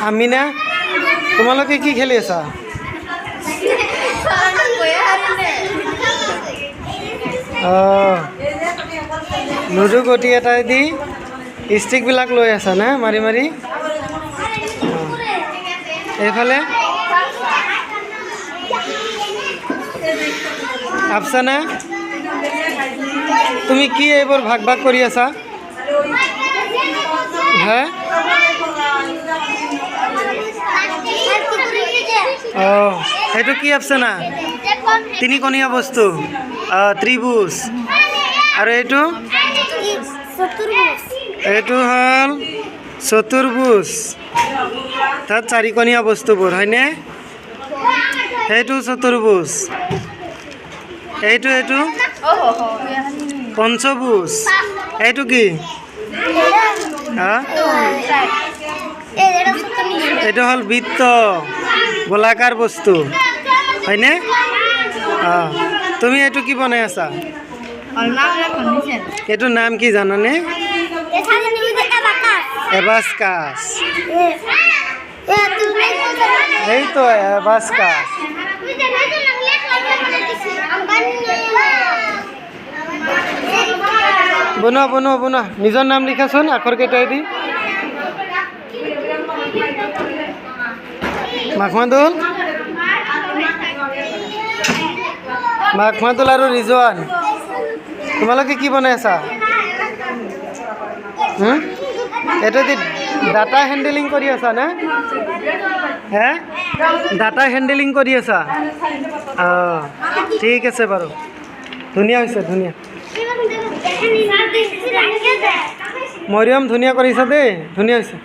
আমিনা তোমালোকে কি খেলি আছা? লুডু গটি এটাই দি ষ্টিকবিলাক লৈ আছা না মাৰি মাৰি। এইফালে আফসানা তুমি কি এইবোৰ ভাগ ভাগ কৰি আছা? হ্যাঁ অঁ সেইটো কি আফসানা? তিনিকণীয়া বস্তু ত্ৰিভুজ। আৰু এইটো এইটো হ'ল চতুৰ্ভুজ। তাত চাৰিকণীয়া বস্তুবোৰ হয়নে? সেইটো চতুৰ্ভুজ। এইটো এইটো পঞ্চভুজ। এইটো কি? এইটো হ'ল বৃত্ত গোলাকাৰ বস্তু হয়নে? তুমি এইটো কি বনাই আছা? এইটোৰ নাম কি জানানে? এবাস্কাছ। এইটো এবাস্কাছ। বনোৱা বনোৱা বনোৱা নিজৰ নাম লিখাচোন আখৰকেইটাই দি। মাখমাদুল মাখমাদুল আৰু ৰিজৱান তোমালোকে কি বনাই আছা? এইটো দি ডাটা হেণ্ডেলিং কৰি আছা নে? হে ডাটা হেণ্ডেলিং কৰি আছা? অঁ ঠিক আছে বাৰু, ধুনীয়া হৈছে ধুনীয়া। মৰিয়ম ধুনীয়া কৰিছা দেই, ধুনীয়া হৈছে।